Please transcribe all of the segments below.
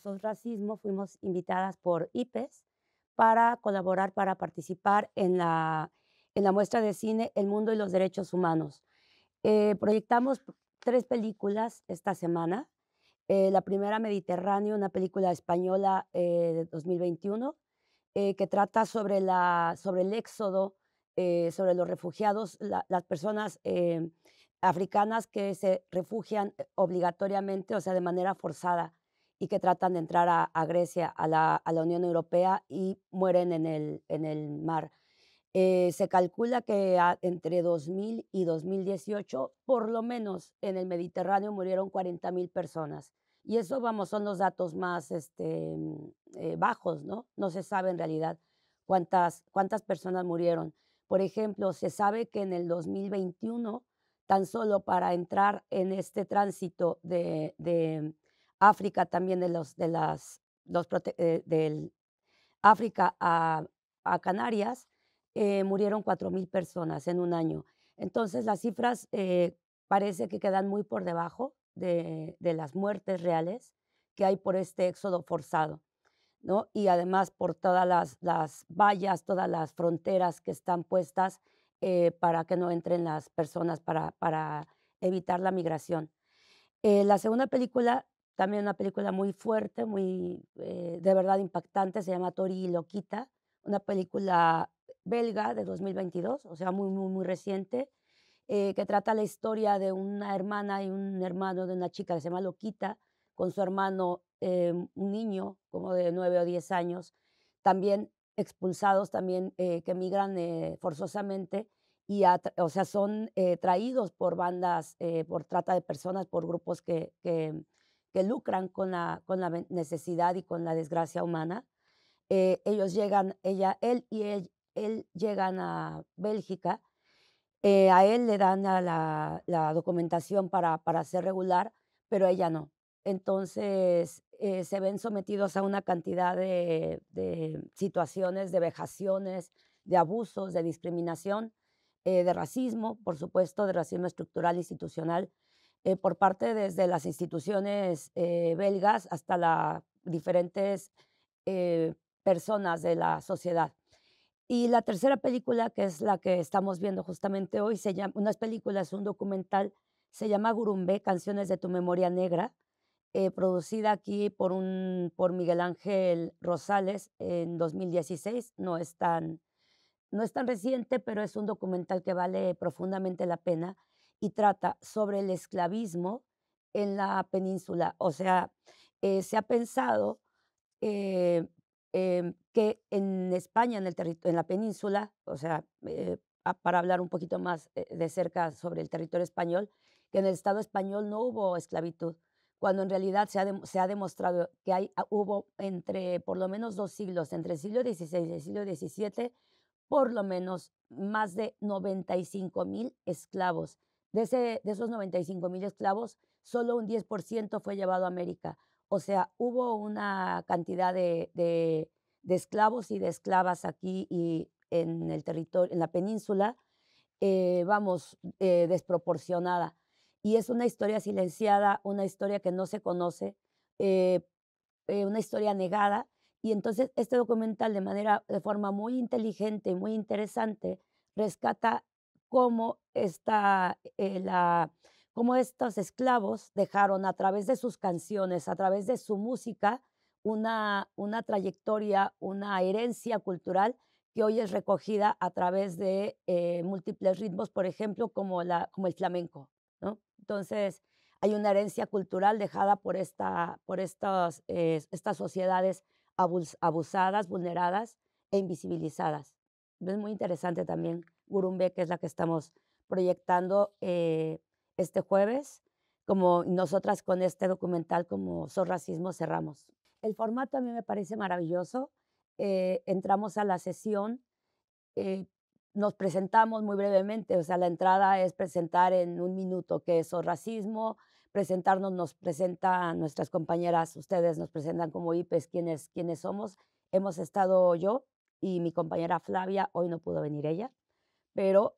Sos Racismo fuimos invitadas por IPES para colaborar, para participar en la muestra de cine El mundo y los derechos humanos. Proyectamos 3 películas esta semana. La primera, Mediterráneo, una película española, de 2021, que trata sobre el éxodo, sobre los refugiados, las personas, africanas que se refugian, obligatoriamente, o sea, de manera forzada, y que tratan de entrar a Grecia, a la Unión Europea y mueren en el mar. Se calcula que entre 2000 y 2018, por lo menos en el Mediterráneo murieron 40,000 personas. Y eso, vamos, son los datos más bajos, ¿no? No se sabe en realidad cuántas personas murieron. Por ejemplo, se sabe que en el 2021, tan solo para entrar en este tránsito de África, también del África a Canarias, murieron 4,000 personas en un año. Entonces, las cifras, parece que quedan muy por debajo de las muertes reales que hay por este éxodo forzado, ¿no? Y además por todas las vallas, todas las fronteras que están puestas, para que no entren las personas, para evitar la migración. La segunda película, también una película muy fuerte, muy, de verdad impactante, se llama Tori y Loquita, una película belga de 2022, o sea, muy, muy, muy reciente, que trata la historia de una hermana y un hermano de una chica que se llama Loquita, con su hermano, un niño como de 9 o 10 años, también expulsados, también, que migran, forzosamente y o sea, son, traídos por bandas, por trata de personas, por grupos que lucran con la necesidad y con la desgracia humana. Ellos llegan, él llegan a Bélgica. A él le dan la documentación para ser regular, pero a ella no. Entonces, se ven sometidos a una cantidad de situaciones, de vejaciones, de abusos, de discriminación, de racismo, por supuesto, de racismo estructural, institucional, por parte desde las instituciones, belgas hasta la diferentes, personas de la sociedad. Y la tercera película, que es la que estamos viendo justamente hoy, se llama, no es película, es un documental, se llama Gurumbé, Canciones de tu memoria negra, producida aquí por Miguel Ángel Rosales en 2016. No es tan reciente, pero es un documental que vale profundamente la pena y trata sobre el esclavismo en la península. O sea, se ha pensado, eh, que en España, en la península, o sea, para hablar un poquito más, de cerca sobre el territorio español, que en el Estado español no hubo esclavitud, cuando en realidad se ha demostrado que hubo entre por lo menos 2 siglos, entre el siglo XVI y el siglo XVII, por lo menos más de 95,000 esclavos. De esos 95,000 esclavos, solo un 10% fue llevado a América. O sea, hubo una cantidad de esclavos y de esclavas aquí y en el territorio, en la península, vamos, desproporcionada. Y es una historia silenciada, una historia que no se conoce, eh, una historia negada. Y entonces este documental de forma muy inteligente y muy interesante rescata cómo cómo estos esclavos dejaron a través de sus canciones, a través de su música, una trayectoria, una herencia cultural que hoy es recogida a través de, múltiples ritmos, por ejemplo, como el flamenco, ¿no? Entonces, hay una herencia cultural dejada por estas sociedades abusadas, vulneradas e invisibilizadas. Es muy interesante también Gurumbe, que es la que estamos proyectando, este jueves, como nosotras con este documental como Sos Racismo cerramos. El formato a mí me parece maravilloso. Entramos a la sesión, eh, nos presentamos muy brevemente, o sea, la entrada es presentar en un minuto qué es o racismo, presentarnos, nos presentan nuestras compañeras, ustedes nos presentan como IPES quiénes somos. Hemos estado yo y mi compañera Flavia, hoy no pudo venir ella, pero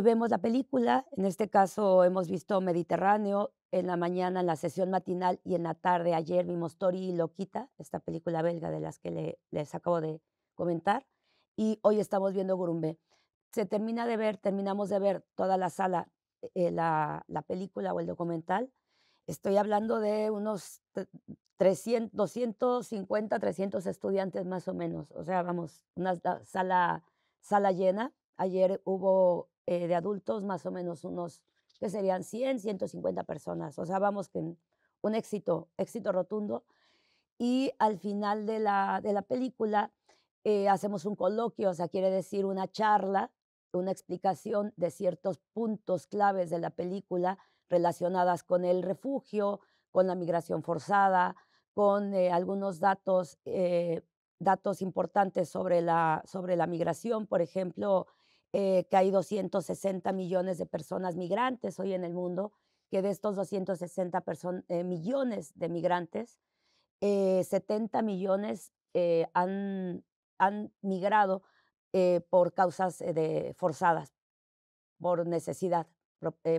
Vemos la película, en este caso hemos visto Mediterráneo, en la mañana en la sesión matinal y en la tarde ayer vimos Tori y Loquita, esta película belga de las que les acabo de comentar, y hoy estamos viendo Gurumbe. Terminamos de ver toda la sala, la película o el documental. Estoy hablando de unos 300, 250, 300 estudiantes más o menos, o sea, vamos, una sala llena. Ayer hubo, de adultos más o menos unos, que serían 100, 150 personas, o sea, vamos que un éxito rotundo. Y al final de la película, hacemos un coloquio, o sea, quiere decir una charla, una explicación de ciertos puntos claves de la película relacionadas con el refugio, con la migración forzada, con, algunos datos importantes sobre la migración. Por ejemplo, que hay 260 millones de personas migrantes hoy en el mundo, que de estos 260 millones de migrantes, 70 millones, han migrado, por causas, forzadas, por necesidad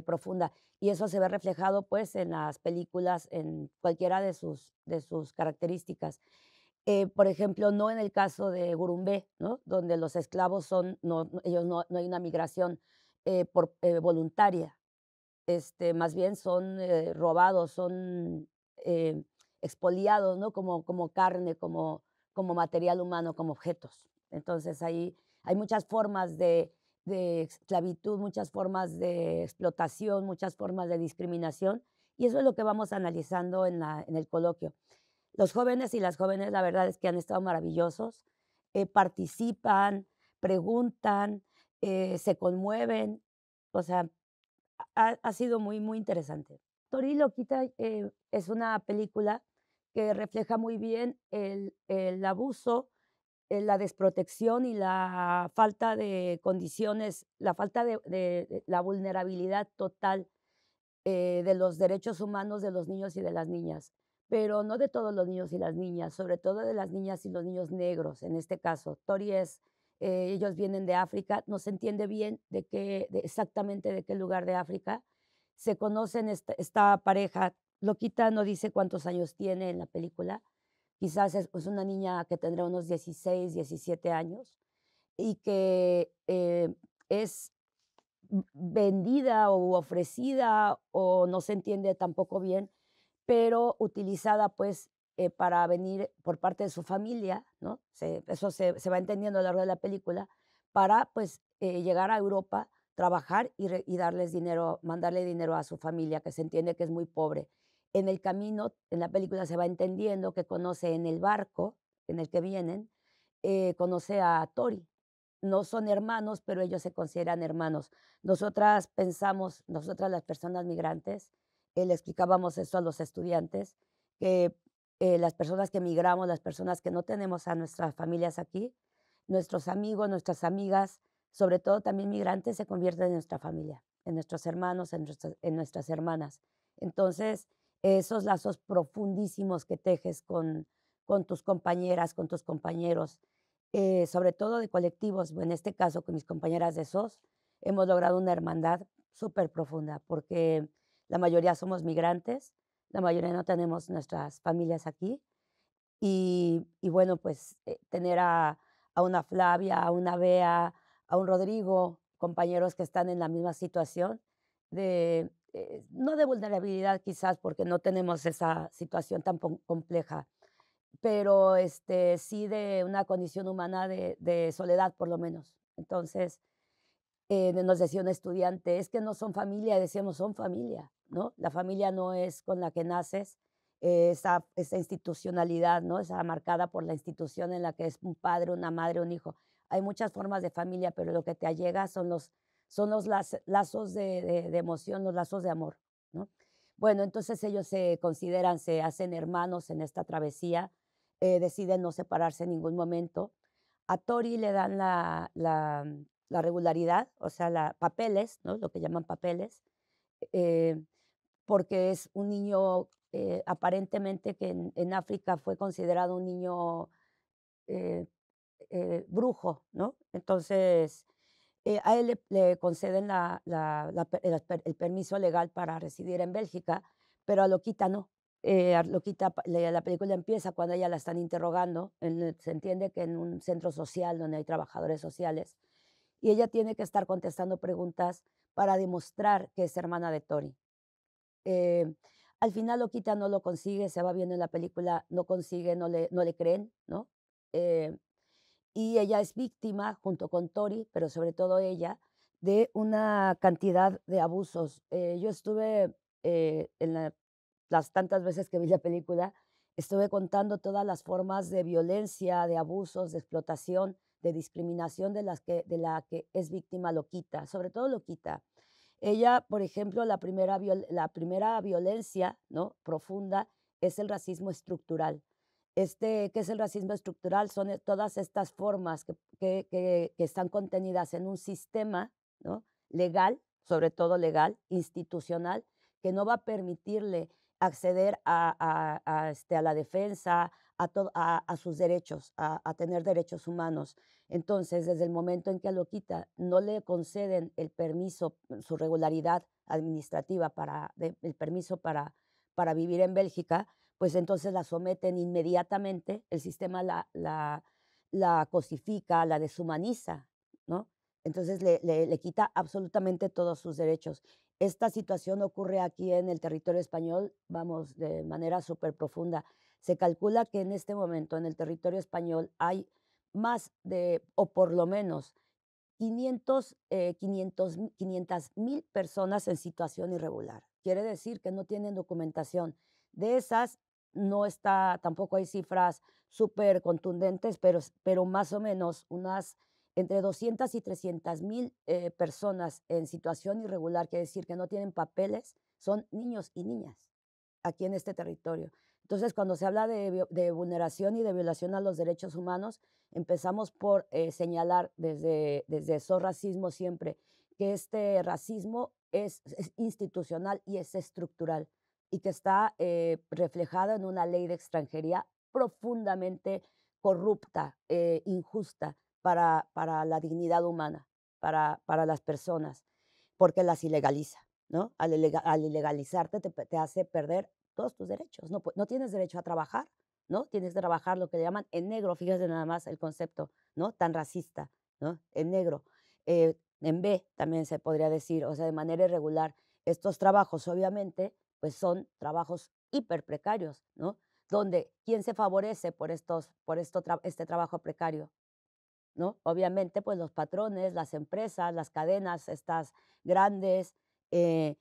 profunda. Y eso se ve reflejado, pues, en las películas, en cualquiera de sus características. Por ejemplo, no en el caso de Gurumbe, ¿no? Donde los esclavos ellos no hay una migración, voluntaria. Más bien son, robados, son, expoliados, ¿no? Como carne, como material humano, como objetos. Entonces, ahí hay muchas formas de esclavitud, muchas formas de explotación, muchas formas de discriminación, y eso es lo que vamos analizando en el coloquio. Los jóvenes y las jóvenes, la verdad es que han estado maravillosos, participan, preguntan, se conmueven, o sea, ha sido muy, muy interesante. Tori Loquita, es una película que refleja muy bien el abuso, la desprotección y la falta de condiciones, la falta de la vulnerabilidad total, de los derechos humanos de los niños y de las niñas, pero no de todos los niños y las niñas, sobre todo de las niñas y los niños negros, en este caso. Ellos vienen de África, no se entiende bien exactamente de qué lugar de África. Se conocen esta pareja, Loquita no dice cuántos años tiene en la película, quizás es una niña que tendrá unos 16, 17 años y que, es vendida o ofrecida o no se entiende tampoco bien, pero utilizada pues, para venir por parte de su familia, ¿no? Eso se va entendiendo a lo largo de la película, para pues, llegar a Europa, trabajar y darles dinero, mandarle dinero a su familia, que se entiende que es muy pobre. En el camino, en la película se va entendiendo que conoce en el barco en el que vienen, conoce a Tori. No son hermanos, pero ellos se consideran hermanos. Nosotras las personas migrantes, le explicábamos eso a los estudiantes, que, las personas que migramos, las personas que no tenemos a nuestras familias aquí, nuestros amigos, nuestras amigas, sobre todo también migrantes, se convierten en nuestra familia, en nuestros hermanos, en nuestras hermanas. Entonces, esos lazos profundísimos que tejes con tus compañeras, con tus compañeros, sobre todo de colectivos, en este caso con mis compañeras de SOS, hemos logrado una hermandad súper profunda, porque la mayoría somos migrantes, la mayoría no tenemos nuestras familias aquí, y bueno, pues, tener a una Flavia, a una Bea, a un Rodrigo, compañeros que están en la misma situación no de vulnerabilidad quizás, porque no tenemos esa situación tan compleja, pero, sí de una condición humana de soledad, por lo menos. Entonces, nos decía un estudiante: "Es que no son familia", y decíamos: "Son familia", ¿no? La familia no es con la que naces, esa institucionalidad, ¿no? Esa marcada por la institución en la que es un padre, una madre, un hijo. Hay muchas formas de familia, pero lo que te allega son los lazos de emoción, los lazos de amor, ¿no? Bueno, entonces ellos se hacen hermanos en esta travesía, deciden no separarse en ningún momento. A Tori le dan la regularidad, o sea, papeles, ¿no? Lo que llaman papeles, eh, porque es un niño, aparentemente que en África fue considerado un niño, eh, brujo, ¿no? Entonces, A él le conceden el permiso legal para residir en Bélgica, pero a Loquita no. A Loquita, la película empieza cuando ella la están interrogando, se entiende que en un centro social donde hay trabajadores sociales, y ella tiene que estar contestando preguntas para demostrar que es hermana de Tori. Eh, Al final Loquita no lo consigue, se va viendo en la película, no consigue, no le creen, ¿no? Eh, y ella es víctima, junto con Tori, pero sobre todo ella, de una cantidad de abusos. Yo estuve, las tantas veces que vi la película, estuve contando todas las formas de violencia, de abusos, de explotación, de discriminación de la que es víctima Loquita, sobre todo Loquita. Ella, por ejemplo, la primera violencia, ¿no?, profunda es el racismo estructural. ¿Qué es el racismo estructural? Son, todas estas formas que están contenidas en un sistema, ¿no?, legal, sobre todo legal, institucional, que no va a permitirle acceder a la defensa, a sus derechos, a tener derechos humanos. Entonces, desde el momento en que a Loquita no le conceden el permiso, su regularidad administrativa el permiso para vivir en Bélgica, pues entonces la someten inmediatamente, el sistema la cosifica, la deshumaniza, ¿no? Entonces le quita absolutamente todos sus derechos. Esta situación ocurre aquí en el territorio español, vamos, de manera súper profunda. Se calcula que en este momento en el territorio español hay más de, o por lo menos 500,000 personas en situación irregular. Quiere decir que no tienen documentación. De esas, no está, tampoco hay cifras súper contundentes, pero más o menos unas entre 200 y 300,000 personas en situación irregular, quiere decir que no tienen papeles, son niños y niñas aquí en este territorio. Entonces, cuando se habla de vulneración y de violación a los derechos humanos, empezamos por señalar desde esos racismos siempre que este racismo es institucional y es estructural y que está reflejado en una ley de extranjería profundamente corrupta, injusta para la dignidad humana, para las personas, porque las ilegaliza, ¿no? Al ilegalizarte te hace perder todos tus derechos. No tienes derecho a trabajar, ¿no? Tienes que trabajar lo que le llaman en negro, fíjese nada más el concepto, ¿no? Tan racista, ¿no? En negro. En B también se podría decir, o sea, de manera irregular. Estos trabajos, obviamente, pues son trabajos hiper precarios, ¿no? Donde, ¿quién se favorece este trabajo precario? ¿No? Obviamente, pues los patrones, las empresas, las cadenas, estas grandes, eh,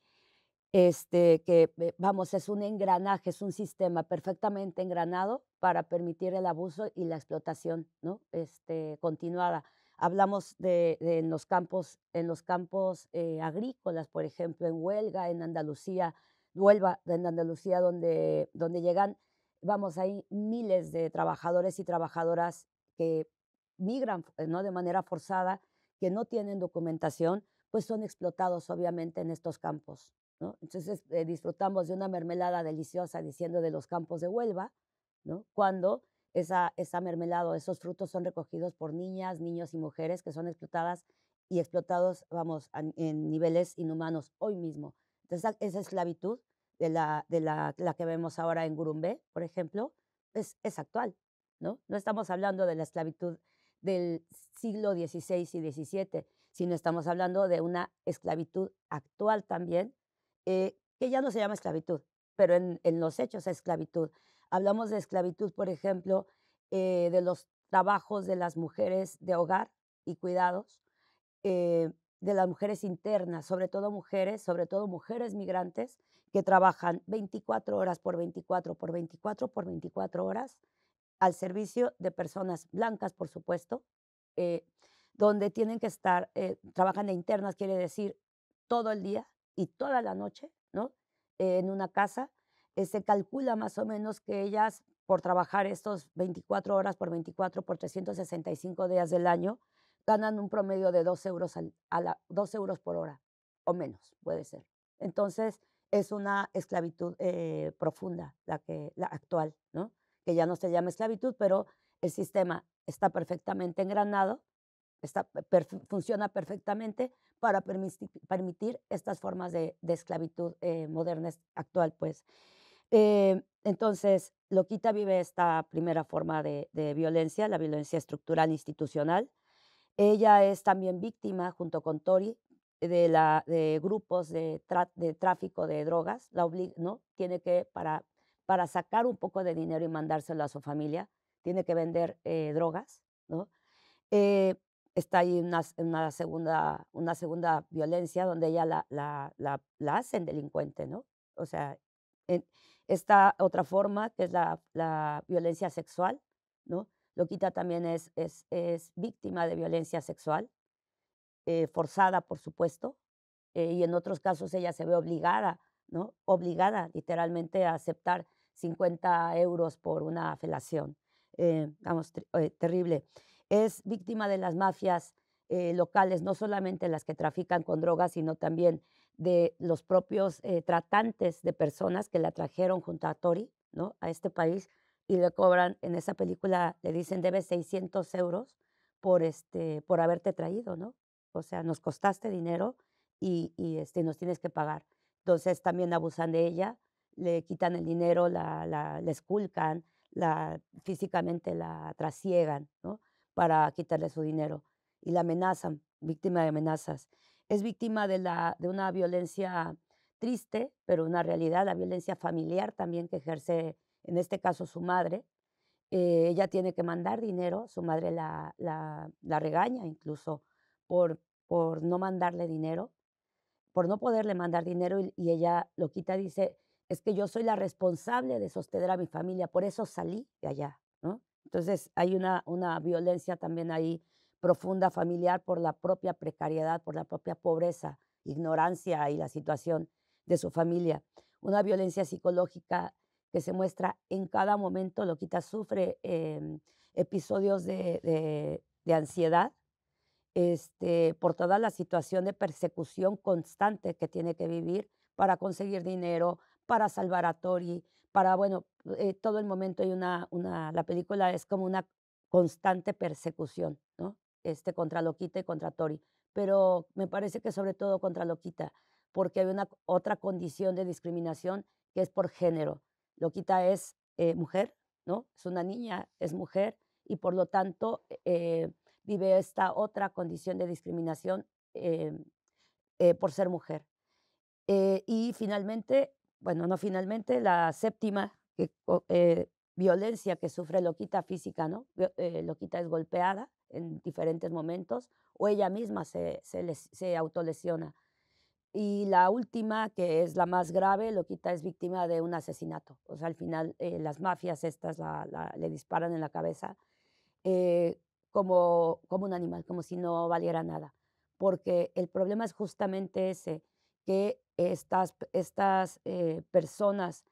vamos, es un engranaje, es un sistema perfectamente engranado para permitir el abuso y la explotación, ¿no? Continuada. Hablamos de en los campos agrícolas, por ejemplo, en Huelga, en Andalucía, Huelva, en Andalucía, donde llegan, vamos, hay miles de trabajadores y trabajadoras que migran, ¿no?, de manera forzada, que no tienen documentación, pues son explotados obviamente en estos campos, ¿no? Entonces, disfrutamos de una mermelada deliciosa diciendo de los campos de Huelva, ¿no? Cuando esa mermelada o esos frutos son recogidos por niñas, niños y mujeres que son explotadas y explotados, vamos, en niveles inhumanos hoy mismo. Entonces, esa esclavitud la que vemos ahora en Gurumbé, por ejemplo, es actual, ¿no? No estamos hablando de la esclavitud del siglo XVI y XVII, sino estamos hablando de una esclavitud actual también, que ya no se llama esclavitud, pero en los hechos es esclavitud. Hablamos de esclavitud, por ejemplo, de los trabajos de las mujeres de hogar y cuidados, de las mujeres internas, sobre todo mujeres migrantes que trabajan 24 horas por 24 por 24 por 24 horas al servicio de personas blancas, por supuesto, eh, donde tienen que estar, trabajan de internas, quiere decir todo el día y toda la noche, ¿no? En una casa. Se calcula más o menos que ellas, por trabajar estos 24 horas por 24 por 365 días del año, ganan un promedio de 2 euros, 2 euros por hora o menos, puede ser. Entonces, es una esclavitud profunda la actual, ¿no? Que ya no se llama esclavitud, pero el sistema está perfectamente engranado, funciona perfectamente para permitir estas formas de esclavitud modernas actual, pues. Entonces, Loquita vive esta primera forma de violencia, la violencia estructural institucional. Ella es también víctima, junto con Tori, de grupos de tráfico de drogas, ¿no? Tiene que, para sacar un poco de dinero y mandárselo a su familia, tiene que vender drogas, ¿no? Eh, Está ahí una segunda violencia donde ella la hacen delincuente, ¿no? O sea, en esta otra forma, que es la violencia sexual, ¿no? Loquita también es víctima de violencia sexual, forzada, por supuesto, y en otros casos ella se ve obligada, ¿no? Obligada, literalmente, a aceptar 50 € por una felación. Vamos, terrible. Es víctima de las mafias locales, no solamente las que trafican con drogas, sino también de los propios tratantes de personas que la trajeron junto a Tori, ¿no? A este país y le cobran, en esa película le dicen, debes 600 € por haberte traído, ¿no? O sea, nos costaste dinero y nos tienes que pagar. Entonces, también abusan de ella, le quitan el dinero, la esculcan, físicamente la trasiegan, ¿no? Para quitarle su dinero y la amenazan, víctima de amenazas. Es víctima de una violencia triste, pero una realidad, la violencia familiar también que ejerce, en este caso, su madre. Ella tiene que mandar dinero, su madre la regaña incluso por no mandarle dinero, por no poderle mandar dinero, y ella, Loquita, dice: "Es que yo soy la responsable de sostener a mi familia, por eso salí de allá", ¿no? Entonces, hay una violencia también ahí profunda familiar por la propia precariedad, por la propia pobreza, ignorancia y la situación de su familia. Una violencia psicológica que se muestra en cada momento. Loquita sufre, episodios de ansiedad, por toda la situación de persecución constante que tiene que vivir para conseguir dinero, para salvar a Tori, bueno, todo el momento hay la película es como una constante persecución, ¿no? Contra Loquita y contra Tori, pero me parece que sobre todo contra Loquita, porque hay una otra condición de discriminación que es por género. Loquita es mujer, ¿no? Es una niña, es mujer y por lo tanto, vive esta otra condición de discriminación, por ser mujer. Y finalmente, bueno, no finalmente, la séptima violencia que sufre Loquita física, ¿no? Loquita es golpeada en diferentes momentos o ella misma se autolesiona. Y la última, que es la más grave, Loquita es víctima de un asesinato. O sea, al final, las mafias estas le disparan en la cabeza, eh, como un animal, como si no valiera nada. Porque el problema es justamente ese, que estas personas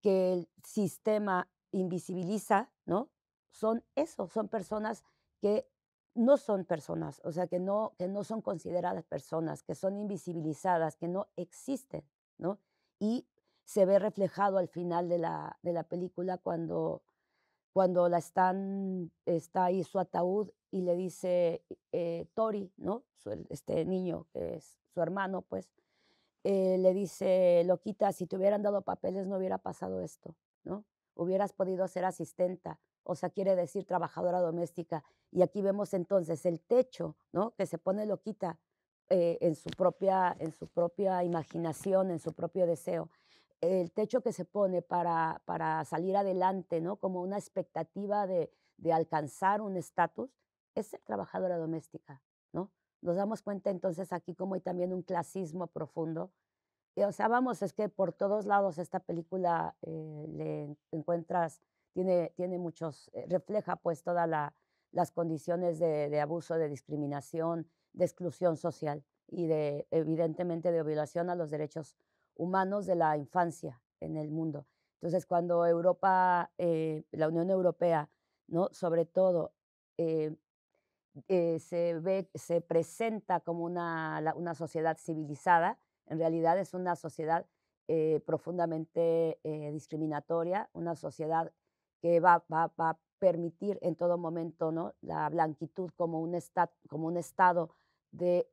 que el sistema invisibiliza, ¿no? Son eso, son personas que no son personas, o sea, que no son consideradas personas, que son invisibilizadas, que no existen, ¿no? Y se ve reflejado al final de la película cuando está ahí su ataúd y le dice, Tori, ¿no? Este niño que es su hermano, pues, le dice: "Loquita, si te hubieran dado papeles no hubiera pasado esto, ¿no? Hubieras podido ser asistenta", o sea, quiere decir trabajadora doméstica. Y aquí vemos entonces el techo, ¿no? Que se pone Loquita, en su propia imaginación, en su propio deseo. El techo que se pone para salir adelante, ¿no? Como una expectativa de alcanzar un estatus, es ser trabajadora doméstica, ¿no? Nos damos cuenta entonces aquí como hay también un clasismo profundo. O sea, vamos, es que por todos lados esta película, le encuentras, tiene muchos, refleja pues todas las condiciones de abuso, de discriminación, de exclusión social y evidentemente, de violación a los derechos humanos de la infancia en el mundo. Entonces, cuando Europa, la Unión Europea, ¿no? Sobre todo, eh, se presenta como una sociedad civilizada, en realidad es una sociedad profundamente discriminatoria, una sociedad va a permitir en todo momento, ¿no?, la blanquitud como un estado de,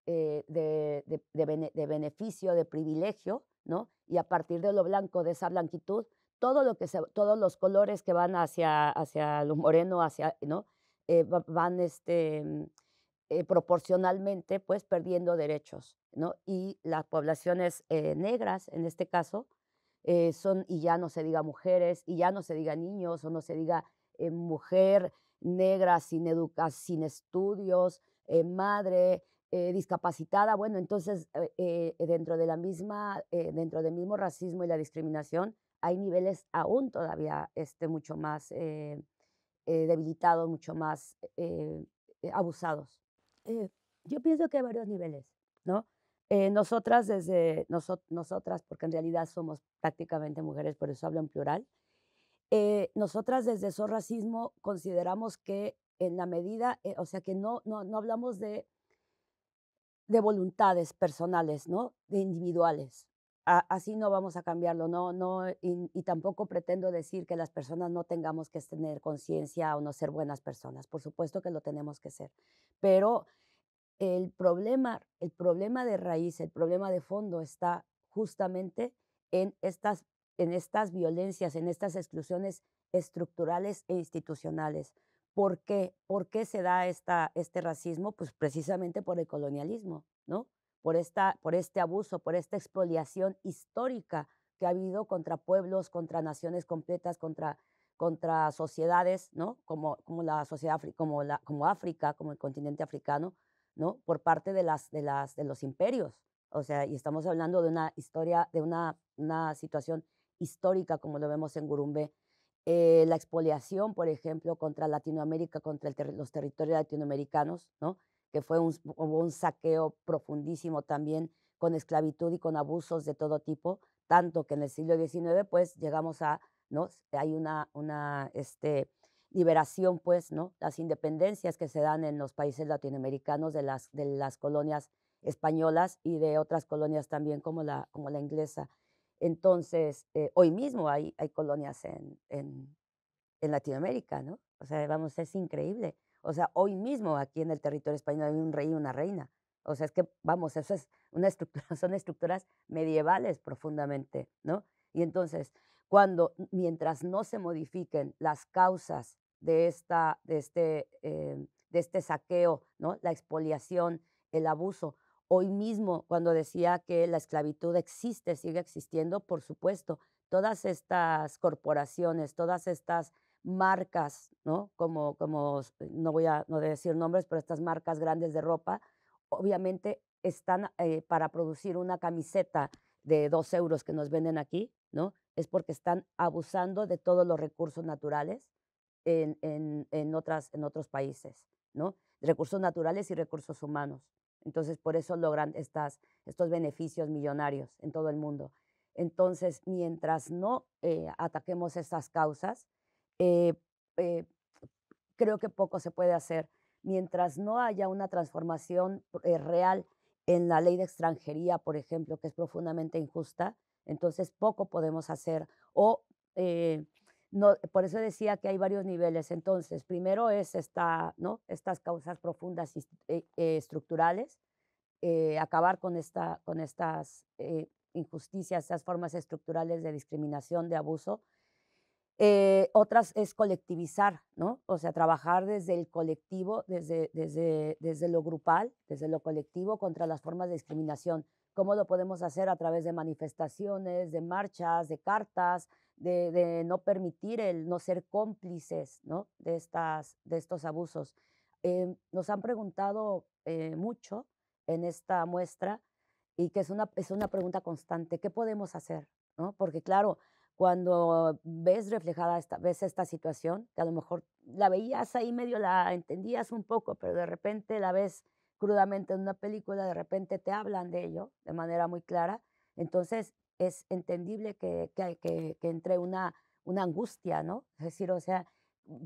de beneficio, de privilegio, ¿no? Y a partir de lo blanco, de esa blanquitud, todos los colores que van hacia lo moreno, hacia, ¿no? Van, proporcionalmente, pues, perdiendo derechos, ¿no? Y las poblaciones, negras, en este caso, y ya no se diga mujeres, y ya no se diga niños, o no se diga, mujer negra sin estudios, madre, discapacitada. Bueno, entonces, dentro del mismo racismo y la discriminación, hay niveles aún todavía, mucho más, debilitados, mucho más, abusados. Yo pienso que hay varios niveles, ¿no? Nosotras, porque en realidad somos prácticamente mujeres, por eso hablo en plural, nosotras desde So Racismo consideramos que en la medida, o sea, que no hablamos de voluntades personales, ¿no? De individuales. Así no vamos a cambiarlo, y tampoco pretendo decir que las personas no tengamos que tener conciencia o no ser buenas personas. Por supuesto que lo tenemos que ser, pero el problema de raíz, el problema de fondo está justamente en estas violencias, en estas exclusiones estructurales e institucionales. ¿Por qué? ¿Por qué se da este racismo? Pues precisamente por el colonialismo, ¿no? Por este abuso, por esta expoliación histórica que ha habido contra pueblos, contra naciones completas, contra sociedades, ¿no? Como la sociedad, como África, como el continente africano, ¿no? Por parte de los imperios. O sea, y estamos hablando de una historia, de una situación histórica, como lo vemos en Gurumbe. La expoliación, por ejemplo, contra Latinoamérica, contra los territorios latinoamericanos, ¿no? Que hubo un saqueo profundísimo también con esclavitud y con abusos de todo tipo, tanto que en el siglo XIX, pues, llegamos ¿no? Hay liberación, pues, ¿no? Las independencias que se dan en los países latinoamericanos de las colonias españolas y de otras colonias también como la inglesa. Entonces, hoy mismo hay colonias en Latinoamérica, ¿no? O sea, vamos, es increíble. O sea, hoy mismo aquí en el territorio español hay un rey y una reina. O sea, es que, vamos, eso es una estructura, son estructuras medievales profundamente, ¿no? Y entonces, mientras no se modifiquen las causas de este saqueo, ¿no? La expoliación, el abuso. Hoy mismo, cuando decía que la esclavitud existe, sigue existiendo, por supuesto, todas estas corporaciones, todas estas marcas, ¿no? No voy a decir nombres, pero estas marcas grandes de ropa, obviamente están, para producir una camiseta de 2 € que nos venden aquí, ¿no? Es porque están abusando de todos los recursos naturales en otros países, ¿no? Recursos naturales y recursos humanos. Entonces, por eso logran estos beneficios millonarios en todo el mundo. Entonces, mientras no ataquemos estas causas, eh, eh, creo que poco se puede hacer. Mientras no haya una transformación real en la ley de extranjería, por ejemplo, que es profundamente injusta, entonces poco podemos hacer. Eh, no, por eso decía que hay varios niveles. Entonces, primero es ¿no? Estas causas profundas estructurales, acabar con estas injusticias, estas formas estructurales de discriminación, de abuso. Otras es colectivizar, ¿no? O sea, trabajar desde el colectivo, desde lo grupal, desde lo colectivo contra las formas de discriminación. ¿Cómo lo podemos hacer? A través de manifestaciones, de marchas, de cartas, de no permitir el no ser cómplices, ¿no? De estos abusos. Nos han preguntado mucho en esta muestra y que es una pregunta constante, ¿qué podemos hacer? ¿No? Porque claro, cuando ves esta situación, que a lo mejor la veías ahí, medio la entendías un poco, pero de repente la ves crudamente en una película, de repente te hablan de ello de manera muy clara, entonces es entendible que entre una angustia, ¿no? Es decir, o sea,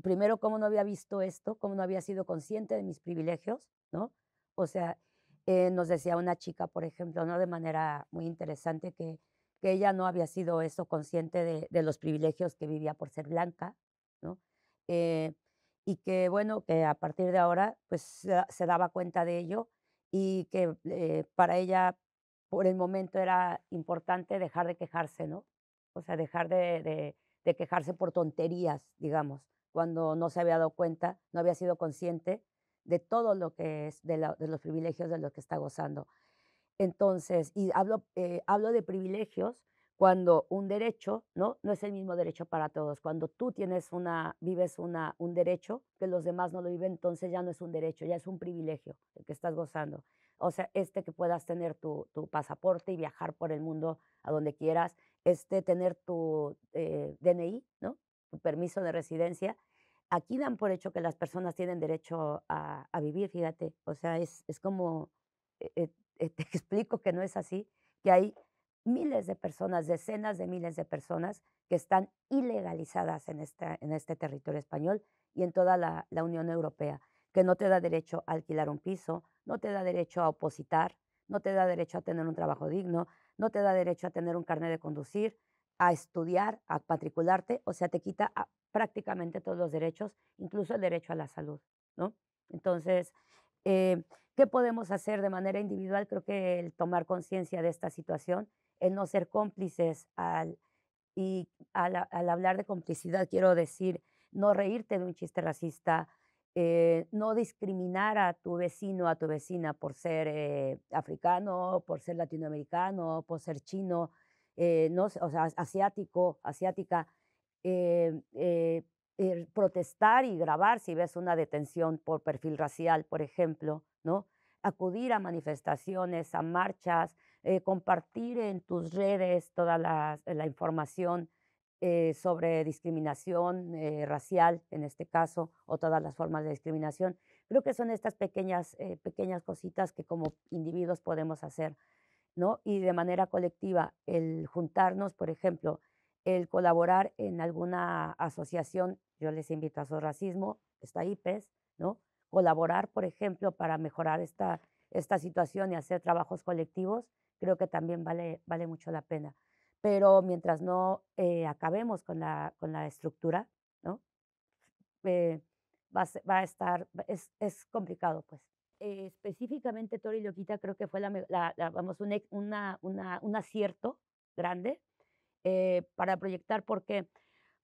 primero, cómo no había visto esto, cómo no había sido consciente de mis privilegios, ¿no? O sea, nos decía una chica, por ejemplo, ¿no? De manera muy interesante que ella no había sido eso consciente de los privilegios que vivía por ser blanca, ¿no? Eh, y que, bueno, que a partir de ahora, pues, se daba cuenta de ello y que, para ella, por el momento era importante dejar de quejarse, ¿no? O sea, dejar de quejarse por tonterías, digamos, cuando no se había dado cuenta, no había sido consciente de todo lo que es de los privilegios de los que está gozando. Entonces, y hablo de privilegios cuando un derecho, ¿no? No es el mismo derecho para todos. Cuando tú vives un derecho que los demás no lo viven, entonces ya no es un derecho, ya es un privilegio el que estás gozando. O sea, que puedas tener tu pasaporte y viajar por el mundo a donde quieras, tener tu DNI, ¿no? Tu permiso de residencia. Aquí dan por hecho que las personas tienen derecho a vivir, fíjate. O sea, es como, eh, eh, te explico que no es así, que hay miles de personas, decenas de miles de personas que están ilegalizadas en este territorio español y en toda la Unión Europea, que no te da derecho a alquilar un piso, no te da derecho a opositar, no te da derecho a tener un trabajo digno, no te da derecho a tener un carnet de conducir, a estudiar, a matricularte, o sea, te quita prácticamente todos los derechos, incluso el derecho a la salud, ¿no? Entonces, eh, ¿qué podemos hacer de manera individual? Creo que el tomar conciencia de esta situación, el no ser cómplices al hablar de complicidad, quiero decir, no reírte de un chiste racista, no discriminar a tu vecino, a tu vecina por ser africano, por ser latinoamericano, por ser chino, no sé, o sea, asiático, asiática, eh, eh, protestar y grabar si ves una detención por perfil racial, por ejemplo, ¿no? Acudir a manifestaciones, a marchas, compartir en tus redes toda la información sobre discriminación racial, en este caso, o todas las formas de discriminación. Creo que son estas pequeñas cositas que como individuos podemos hacer, ¿no? Y de manera colectiva, el juntarnos, por ejemplo, el colaborar en alguna asociación, yo les invito a su racismo, está IPES, ¿no? Colaborar, por ejemplo, para mejorar esta situación y hacer trabajos colectivos, creo que también vale mucho la pena. Pero mientras no acabemos con la estructura, ¿no? Eh, va a estar, es complicado, pues. Específicamente Tori Loquita creo que fue vamos, un acierto grande para proyectar. ¿Por qué?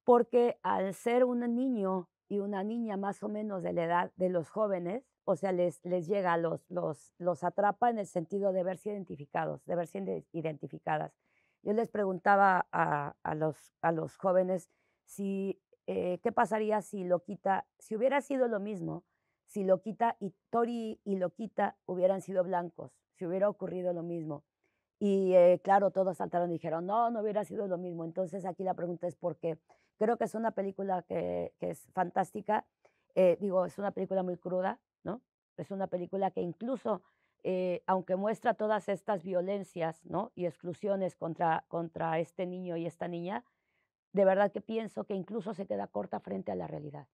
Porque al ser un niño y una niña más o menos de la edad de los jóvenes, o sea, les llega, los atrapa en el sentido de verse identificados, de verse identificadas. Yo les preguntaba a los jóvenes si, ¿qué pasaría si Loquita, si hubiera sido lo mismo, si Loquita y Tori y Loquita hubieran sido blancos, si hubiera ocurrido lo mismo? Y, claro, todos saltaron y dijeron: "No, no hubiera sido lo mismo". Entonces, aquí la pregunta es, ¿por qué? Creo que es una película que es fantástica, digo, es una película muy cruda, ¿no? Es una película que incluso, aunque muestra todas estas violencias, ¿no? Y exclusiones contra este niño y esta niña, de verdad que pienso que incluso se queda corta frente a la realidad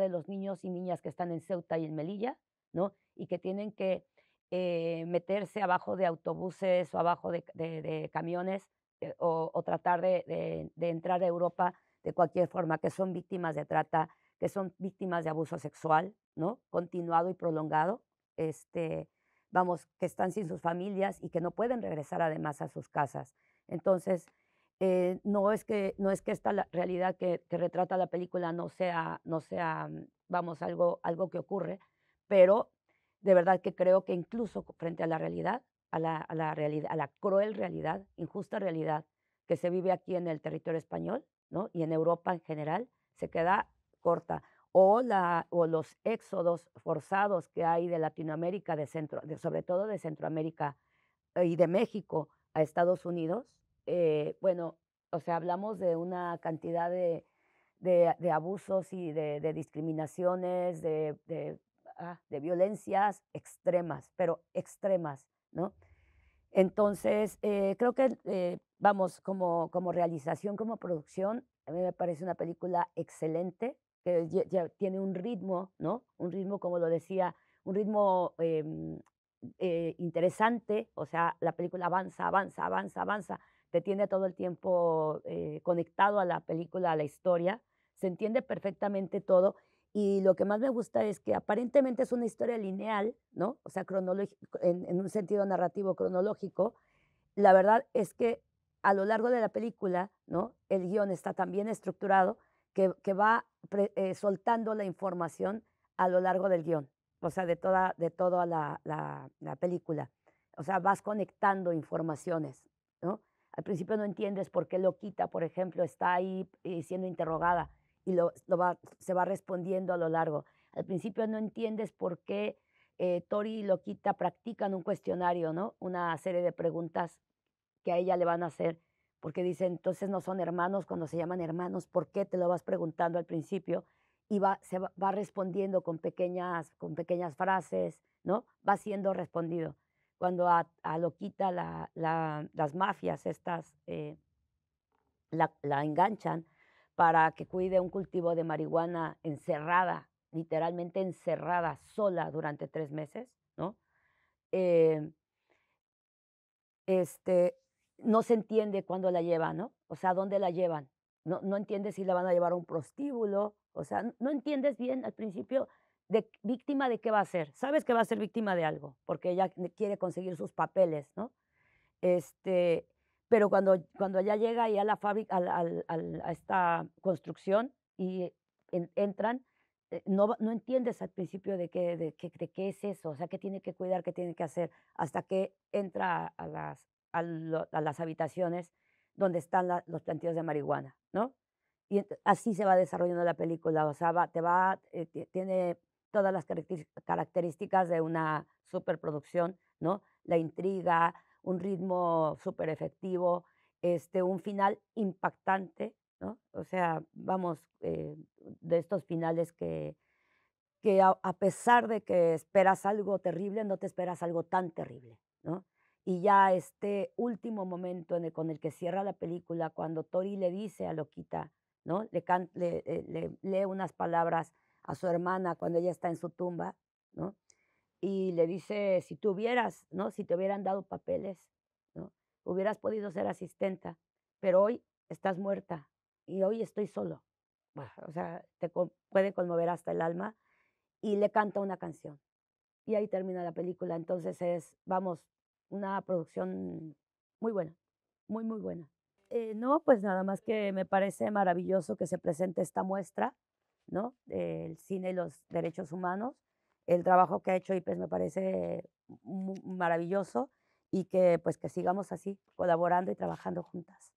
de los niños y niñas que están en Ceuta y en Melilla, ¿no? Y que tienen que meterse abajo de autobuses o abajo de camiones o tratar de entrar a Europa de cualquier forma, que son víctimas de trata, que son víctimas de abuso sexual, ¿no? Continuado y prolongado, este, vamos, que están sin sus familias y que no pueden regresar además a sus casas. Entonces, no es que esta realidad que retrata la película no sea, vamos, algo que ocurre, pero de verdad que creo que incluso frente a la realidad, a la cruel realidad, injusta realidad que se vive aquí en el territorio español, ¿no? Y en Europa en general, se queda corta. O los éxodos forzados que hay de Latinoamérica, sobre todo de Centroamérica y de México a Estados Unidos, bueno, o sea, hablamos de una cantidad de abusos y de discriminaciones, de violencias extremas, pero extremas, ¿no? Entonces, creo que, vamos, como realización, como producción, a mí me parece una película excelente, que tiene un ritmo, ¿no? Un ritmo, como lo decía, un ritmo interesante, o sea, la película avanza, avanza, avanza, avanza, te tiene todo el tiempo, conectado a la película, a la historia, se entiende perfectamente todo, y lo que más me gusta es que aparentemente es una historia lineal, ¿no? O sea, cronológico en un sentido narrativo cronológico. La verdad es que a lo largo de la película, ¿no? El guión está tan bien estructurado que va soltando la información a lo largo del guión, o sea, de toda la película. O sea, vas conectando informaciones, ¿no? Al principio no entiendes por qué Loquita, por ejemplo, está ahí, siendo interrogada y se va respondiendo a lo largo. Al principio no entiendes por qué, Tori y Loquita practican un cuestionario, ¿no? Una serie de preguntas que a ella le van a hacer, porque dicen, entonces no son hermanos, cuando se llaman hermanos, ¿por qué? Te lo vas preguntando al principio y va respondiendo con pequeñas frases, ¿no? Va siendo respondido. Cuando a Loquita las mafias estas, la enganchan para que cuide un cultivo de marihuana encerrada, literalmente encerrada, sola durante 3 meses, ¿no? Eh, este, no se entiende cuándo la llevan, ¿no? O sea, ¿dónde la llevan? No entiendes si la van a llevar a un prostíbulo, o sea, no entiendes bien al principio de víctima de qué va a ser. Sabes que va a ser víctima de algo, porque ella quiere conseguir sus papeles, ¿no? Este, pero cuando ya llega ahí a la fábrica, a esta construcción y entran, no entiendes al principio de qué es eso, o sea, qué tiene que cuidar, qué tiene que hacer, hasta que entra a las habitaciones donde están los plantíos de marihuana, ¿no? Y así se va desarrollando la película, o sea, tiene todas las características de una superproducción, ¿no? La intriga, un ritmo súper efectivo, un final impactante, ¿no? O sea, vamos, de estos finales que a pesar de que esperas algo terrible, no te esperas algo tan terrible, ¿no? Y ya este último momento con el que cierra la película, cuando Tori le dice a Loquita, ¿no? Le lee unas palabras a su hermana cuando ella está en su tumba, ¿no? Y le dice: "Si tuvieras, ¿no? Si te hubieran dado papeles, ¿no? Hubieras podido ser asistenta, pero hoy estás muerta y hoy estoy solo". Buah, o sea, puede conmover hasta el alma, y le canta una canción, y ahí termina la película. Entonces vamos, una producción muy buena, muy, muy buena. No, pues nada más que me parece maravilloso que se presente esta muestra, ¿no? Del cine y los derechos humanos. El trabajo que ha hecho IPES me parece maravilloso y que pues que sigamos así, colaborando y trabajando juntas.